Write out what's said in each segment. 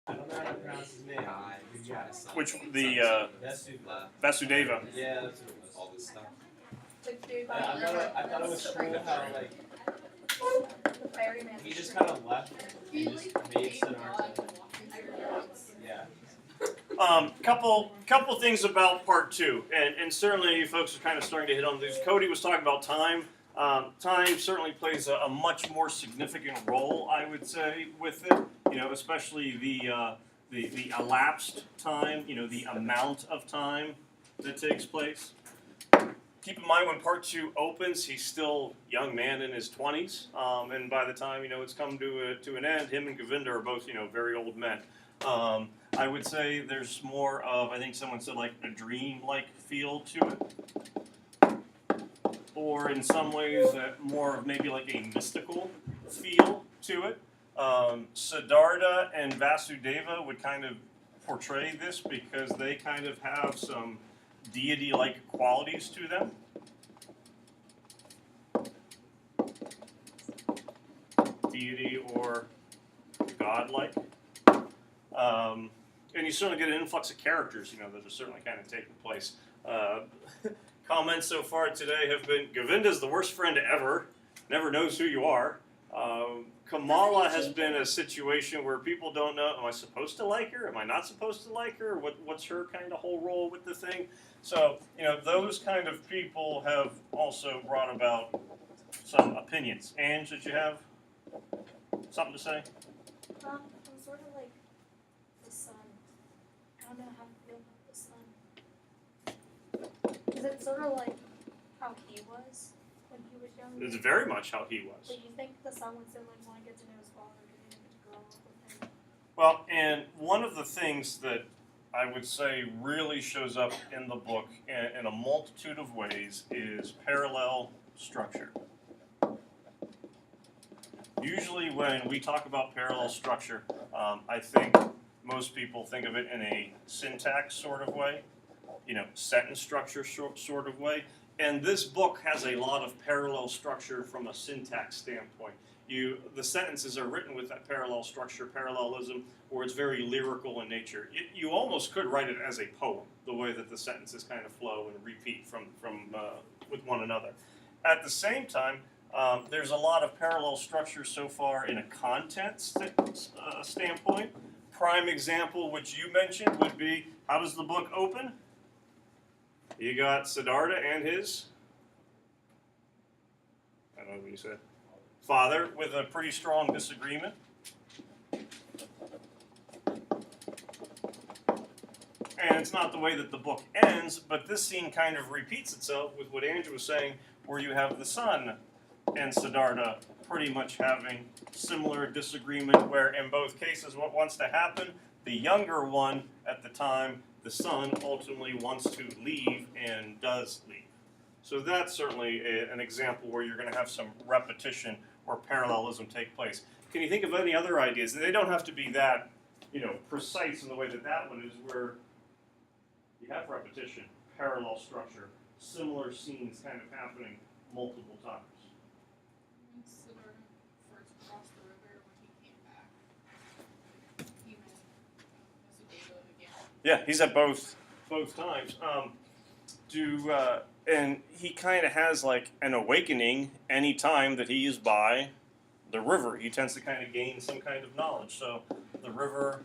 I don't know how to pronounce his name. Which Vasudeva. Yeah, that's what it was. All this stuff. I thought it was cool how like he just kind of left and just made Siddhartha. Yeah. Couple things about part two, and certainly you folks are kind of starting to hit on these. Cody was talking about time. Time certainly plays a much more significant role, I would say, with it. You know, especially the elapsed time. You know, the amount of time that takes place. Keep in mind when part two opens, he's still a young man in his 20s, and by the time it's come to an end, him and Govinda are both very old men. I would say there's more of, I think someone said, like a dream-like feel to it, or in some ways more of maybe like a mystical feel to it. Siddhartha and Vasudeva would kind of portray this because they kind of have some deity-like qualities to them. Deity or godlike. And you certainly get an influx of characters, that are certainly kind of taking place. Comments so far today have been, Govinda's the worst friend ever, never knows who you are. Kamala has been a situation where people don't know, am I supposed to like her? Am I not supposed to like her? What's her kind of whole role with the thing? So, those kind of people have also brought about some opinions. Ange, did you have something to say? I'm sort of like the sun. I don't know how to feel about the sun. Is it sort of like how he was when he was young? It's very much how he was. So you think the son would still like want to get to know his father because he didn't get to grow up with him? Well, and one of the things that I would say really shows up in the book in a multitude of ways is parallel structure. Usually when we talk about parallel structure, I think most people think of it in a syntax sort of way, sentence structure sort of way. And this book has a lot of parallel structure from a syntax standpoint. The sentences are written with that parallel structure, parallelism, or it's very lyrical in nature. You almost could write it as a poem, the way that the sentences kind of flow and repeat with one another. At the same time, there's a lot of parallel structure so far in a content standpoint. Prime example, which you mentioned, would be, how does the book open? You got Siddhartha and his, I don't know what you said, father with a pretty strong disagreement. And it's not the way that the book ends, but this scene kind of repeats itself with what Andrew was saying, where you have the son and Siddhartha pretty much having similar disagreement, where in both cases what wants to happen, the younger one at the time, the son, ultimately wants to leave and does leave. So that's certainly an example where you're going to have some repetition or parallelism take place. Can you think of any other ideas? They don't have to be that, precise in the way that one is, where you have repetition, parallel structure, similar scenes kind of happening multiple times. Siddhartha first crossed the river when he came back. He met Vasudeva again. Yeah, he's at both times. And he kind of has like an awakening any time that he is by the river. He tends to kind of gain some kind of knowledge. So the river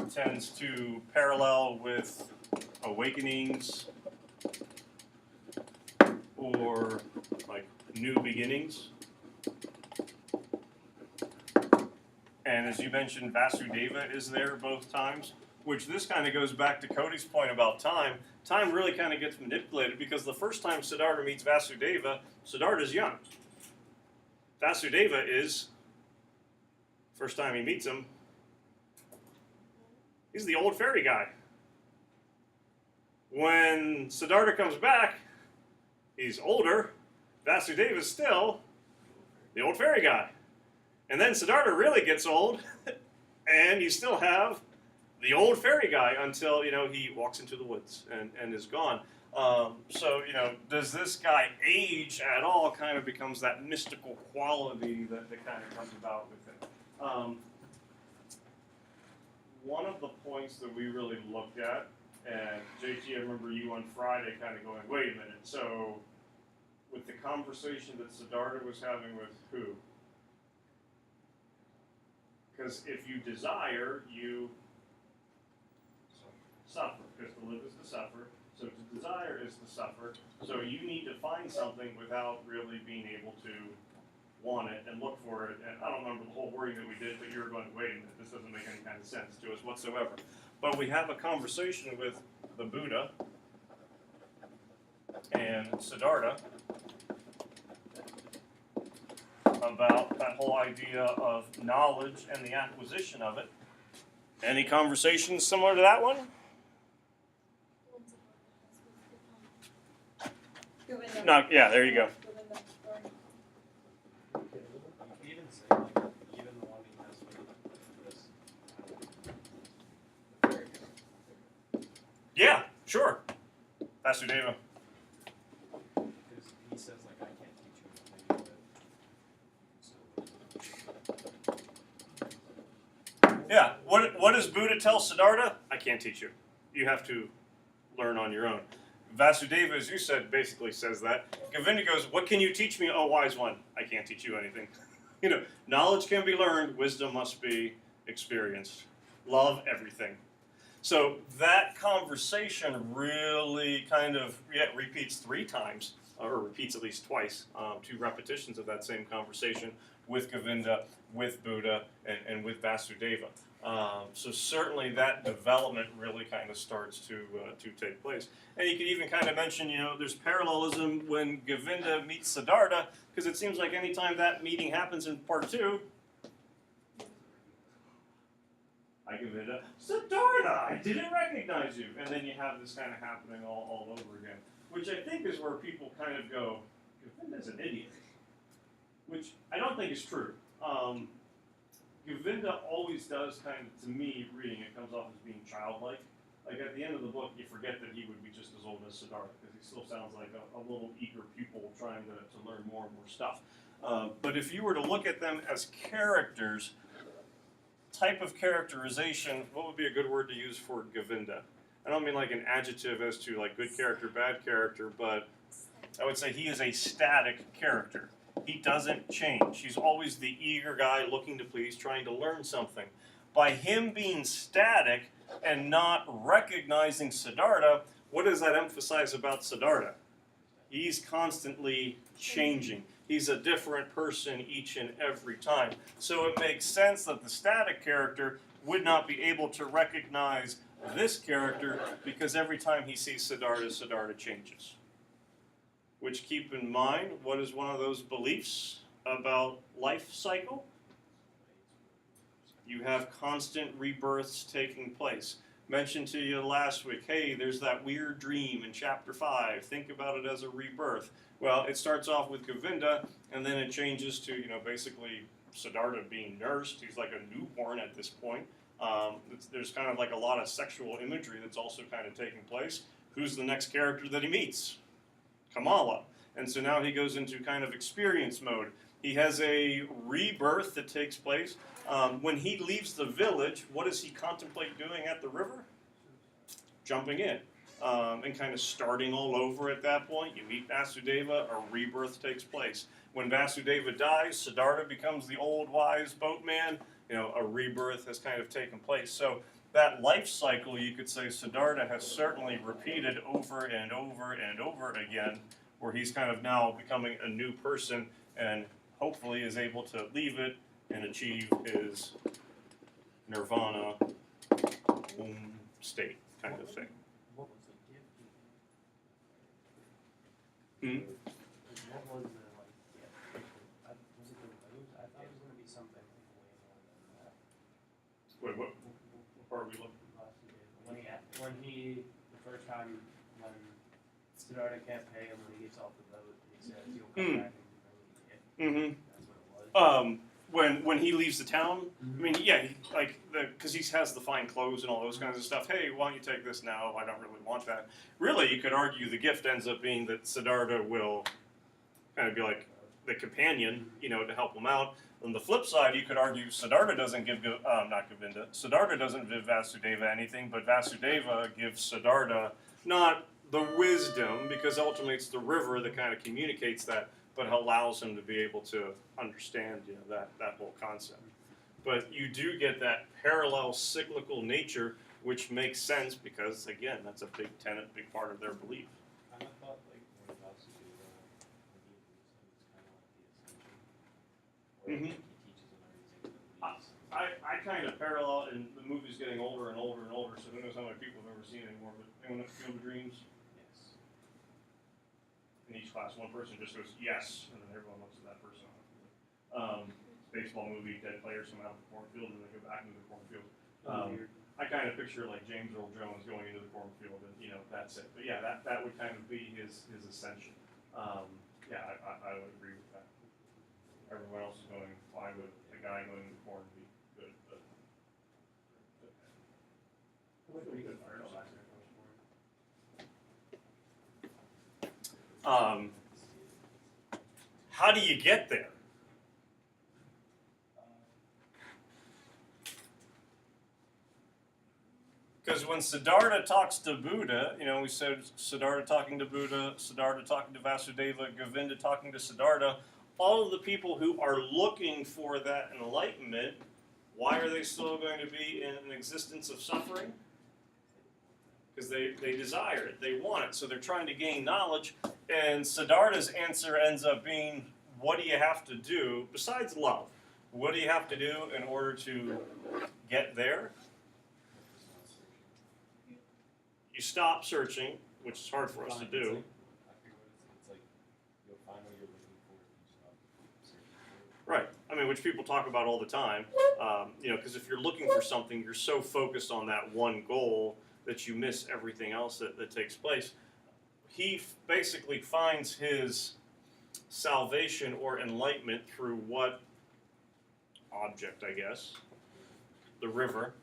tends to parallel with awakenings or like new beginnings. And as you mentioned, Vasudeva is there both times, which this kind of goes back to Cody's point about time. Time really kind of gets manipulated because the first time Siddhartha meets Vasudeva, Siddhartha's young. Vasudeva is, first time he meets him, he's the old fairy guy. When Siddhartha comes back, he's older. Vasudeva's still the old fairy guy. And then Siddhartha really gets old, and you still have the old fairy guy until, he walks into the woods and is gone. So, does this guy age at all? Kind of becomes that mystical quality that kind of comes about with it. one of the points that we really looked at, and JT, I remember you on Friday kind of going, wait a minute, so with the conversation that Siddhartha was having with who? Because if you desire, you suffer, because to live is to suffer. So to desire is to suffer. So you need to find something without really being able to want it and look for it. And I don't remember the whole wording that we did, but you were going, wait a minute, this doesn't make any kind of sense to us whatsoever. But we have a conversation with the Buddha and Siddhartha about that whole idea of knowledge and the acquisition of it. Any conversations similar to that one? No, yeah, there you go. You could even say, like, even the one he has with this, Yeah, sure. Vasudeva. because he says, like, I can't teach you anything, but Yeah, what does Buddha tell Siddhartha? I can't teach you. You have to learn on your own. Vasudeva, as you said, basically says that. Govinda goes, what can you teach me, oh wise one? I can't teach you anything. Knowledge can be learned, wisdom must be experienced. Love everything. So that conversation really kind of repeats 3 times, or repeats at least twice, 2 repetitions of that same conversation with Govinda, with Buddha, and with Vasudeva. So certainly that development really kind of starts to take place. And you could even kind of mention, there's parallelism when Govinda meets Siddhartha, because it seems like anytime that meeting happens in part 2, I Govinda, Siddhartha, I didn't recognize you. And then you have this kind of happening all over again, which I think is where people kind of go, Govinda's an idiot, which I don't think is true. Govinda always does kind of, to me, reading it, comes off as being childlike. Like at the end of the book, you forget that he would be just as old as Siddhartha, because he still sounds like a little eager pupil trying to learn more and more stuff. But if you were to look at them as characters, type of characterization, what would be a good word to use for Govinda? I don't mean like an adjective as to like good character, bad character, but I would say he is a static character. He doesn't change. He's always the eager guy looking to please, trying to learn something. By him being static and not recognizing Siddhartha, what does that emphasize about Siddhartha? He's constantly changing. He's a different person each and every time. So it makes sense that the static character would not be able to recognize this character, because every time he sees Siddhartha, Siddhartha changes. Which, keep in mind, what is one of those beliefs about life cycle? You have constant rebirths taking place. Mentioned to you last week, hey, there's that weird dream in chapter 5. Think about it as a rebirth. Well, it starts off with Govinda, and then it changes to, basically Siddhartha being nursed. He's like a newborn at this point. There's kind of like a lot of sexual imagery that's also kind of taking place. Who's the next character that he meets? Kamala. And so now he goes into kind of experience mode. He has a rebirth that takes place. When he leaves the village, what does he contemplate doing at the river? Jumping in. And kind of starting all over at that point. You meet Vasudeva, a rebirth takes place. When Vasudeva dies, Siddhartha becomes the old wise boatman. A rebirth has kind of taken place. So that life cycle, you could say, Siddhartha has certainly repeated over and over and over again, where he's kind of now becoming a new person and hopefully is able to leave it and achieve his nirvana state kind of thing. what was the gift? Hmm? What was the, like, gift? Was it the rose? I thought it was going to be something way more than that. Wait, what part are we looking? When he, the first time, when Siddhartha can't pay him when he gets off the boat, he says he'll come back and bring me a gift. Mm-hmm. That's what it was. When he leaves the town, I mean, yeah, because he has the fine clothes and all those kinds of stuff. Hey, why don't you take this now? I don't really want that. Really, you could argue the gift ends up being that Siddhartha will kind of be like the companion, to help him out. On the flip side, you could argue Siddhartha doesn't give, not Govinda, Siddhartha doesn't give Vasudeva anything, but Vasudeva gives Siddhartha not the wisdom, because ultimately it's the river that kind of communicates that, but allows him to be able to understand, that whole concept. But you do get that parallel cyclical nature, which makes sense because, again, that's a big tenet, big part of their belief. I thought like when Vasudeva, when he believes in, it's kind of like the ascension, where Mhm. like, he teaches them everything that leads. I kind of parallel, and the movie's getting older and older and older, so who knows how many people have ever seen it anymore, but anyone have Field of Dreams? Yes. In each class, one person just goes, yes, and then everyone looks at that person. Baseball movie, dead players come out of the cornfield and they go back into the cornfield. Weird. I kind of picture like James Earl Jones going into the cornfield and, that's it. But yeah, that would kind of be his ascension. Yeah, I would agree with that. Everyone else is going, why would a guy going in the corn be good? But Pretty good fire Pretty back there, how do you get there? Because when Siddhartha talks to Buddha, we said Siddhartha talking to Buddha, Siddhartha talking to Vasudeva, Govinda talking to Siddhartha, all of the people who are looking for that enlightenment, why are they still going to be in an existence of suffering? Because they desire it, they want it, so they're trying to gain knowledge, and Siddhartha's answer ends up being, what do you have to do, besides love, what do you have to do in order to get there? You stop searching, which is hard for us to do. I forget it's like you'll find what you're looking for if you stop searching for it. Right. I mean, which people talk about all the time. Because if you're looking for something, you're so focused on that one goal that you miss everything else that takes place. He basically finds his salvation or enlightenment through what object, I guess? The river.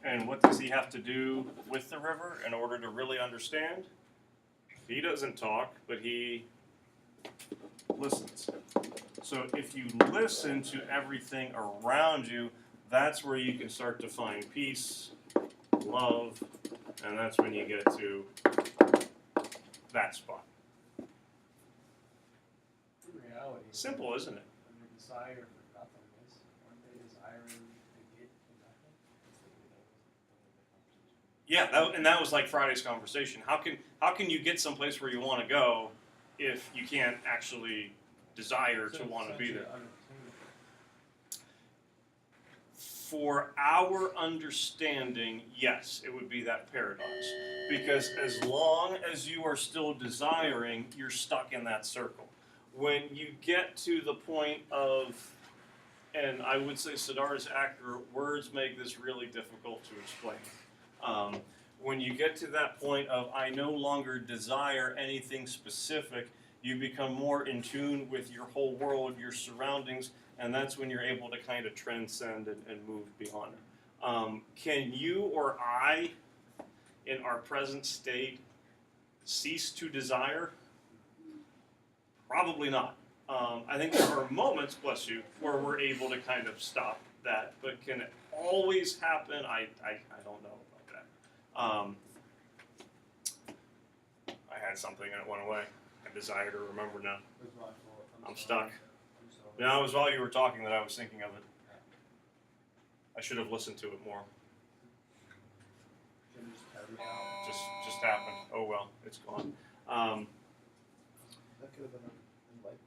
And what does he have to do with the river in order to really understand? He doesn't talk, but he listens. So if you listen to everything around you, that's where you can start to find peace, love, and that's when you get to that spot. In reality, Simple, isn't it? when they desire for nothingness, aren't they desiring to get to nothing? Yeah, that was like Friday's conversation. How can you get someplace where you want to go if you can't actually desire to want to be there? For our understanding, yes, it would be that paradox. Because as long as you are still desiring, you're stuck in that circle. When you get to the point of, and I would say Siddhartha's accurate, words make this really difficult to explain. When you get to that point of, I no longer desire anything specific, you become more in tune with your whole world, your surroundings, and that's when you're able to kind of transcend and move beyond it. Can you or I, in our present state, cease to desire? Probably not. I think there are moments, bless you, where we're able to kind of stop that, but can it always happen? I don't know about that. I had something and it went away. I desire to remember now. It was my fault. I'm sorry. stuck. I'm sorry. No, it was while you were talking that I was thinking of it. I should have listened to it more. Should have just cut it out. Just happened. Oh well, it's gone. That could have been enlightened.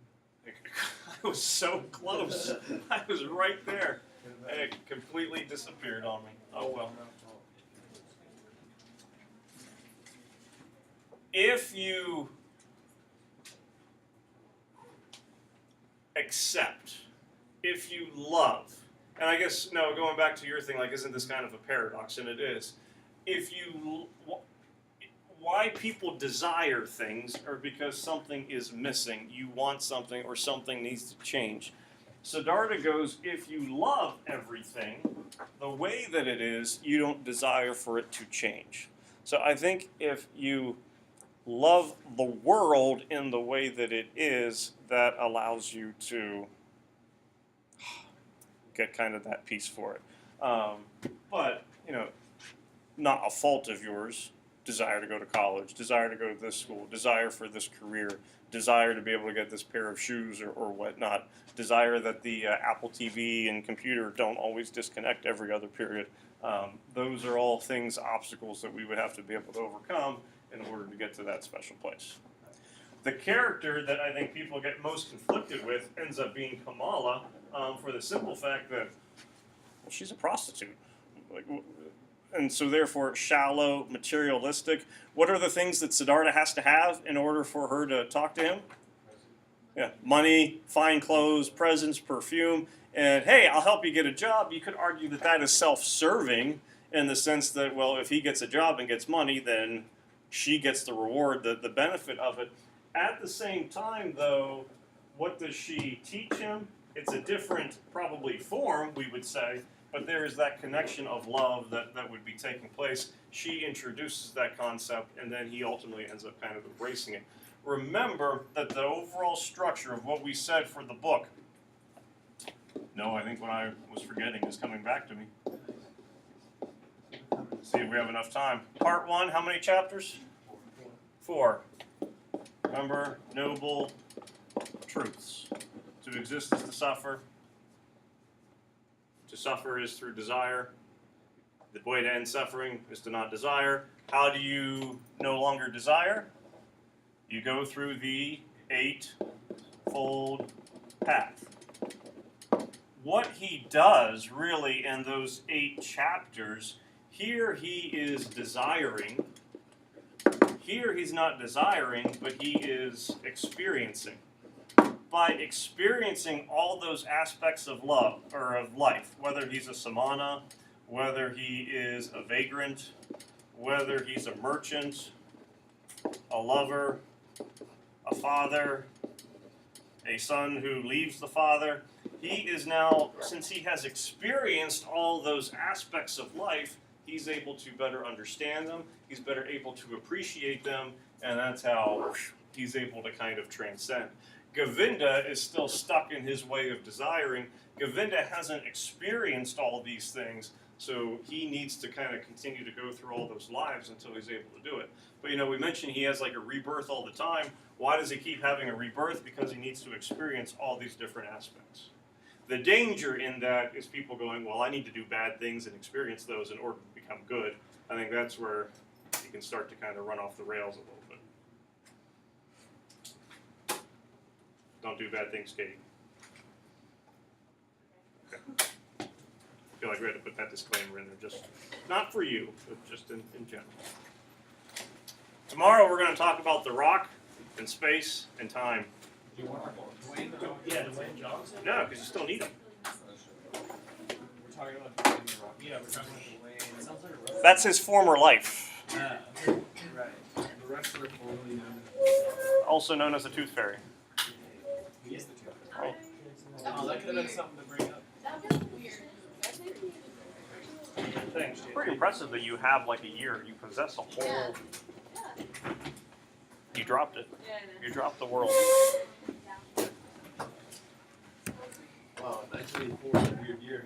I was so close. I was right there, and it completely disappeared on me. Oh well. If you accept, if you love, and I guess, no, going back to your thing, like, isn't this kind of a paradox? And it is. If you, why people desire things are because something is missing. You want something or something needs to change. Siddhartha goes, if you love everything the way that it is, you don't desire for it to change. So I think if you love the world in the way that it is, that allows you to get kind of that piece for it. But, you know, not a fault of yours. Desire to go to college, desire to go to this school, desire for this career, desire to be able to get this pair of shoes or whatnot, desire that the Apple TV and computer don't always disconnect every other period. Those are all things, obstacles that we would have to be able to overcome in order to get to that special place. The character that I think people get most conflicted with ends up being Kamala, for the simple fact that, well, she's a prostitute. Like, and so therefore shallow, materialistic. What are the things that Siddhartha has to have in order for her to talk to him? Yeah, money, fine clothes, presents, perfume, and hey, I'll help you get a job. You could argue that that is self-serving in the sense that, well, if he gets a job and gets money, then she gets the reward, the benefit of it. At the same time, though, what does she teach him? It's a different, probably, form, we would say, but there is that connection of love that would be taking place. She introduces that concept, and then he ultimately ends up kind of embracing it. Remember that the overall structure of what we said for the book, no, I think what I was forgetting is coming back to me. See if we have enough time. Part 1, how many chapters? 4. Remember, noble truths. To exist is to suffer. To suffer is through desire. The way to end suffering is to not desire. How do you no longer desire? You go through the 8-fold path. What he does really in those 8 chapters, here he is desiring. Here he's not desiring, but he is experiencing. By experiencing all those aspects of love, or of life, whether he's a samana, whether he is a vagrant, whether he's a merchant, a lover, a father, a son who leaves the father, he is now, since he has experienced all those aspects of life, he's able to better understand them, he's better able to appreciate them, and that's how he's able to kind of transcend. Govinda is still stuck in his way of desiring. Govinda hasn't experienced all these things, so he needs to kind of continue to go through all those lives until he's able to do it. But you know, we mentioned he has like a rebirth all the time. Why does he keep having a rebirth? Because he needs to experience all these different aspects. The danger in that is people going, well, I need to do bad things and experience those in order to become good. I think that's where you can start to kind of run off the rails a little bit. Don't do bad things, Katie. Okay. I feel like we had to put that disclaimer in there, just not for you, but just in general. Tomorrow we're going to talk about the rock and space and time. You want Dwayne Johnson? No, because you still need them. We're talking about Dwayne the Rock. Yeah, we're talking about Dwayne. It sounds like a wrestler. That's his former life, Right. The wrestler formerly known also known as the Tooth Fairy. He is the two. Right. Oh, that could have been something to bring up. That was weird. Thanks, dude. Pretty impressive that you have like a year. You possess a whole. Yeah. You dropped it. You dropped the world. Wow, 1984 was a weird year.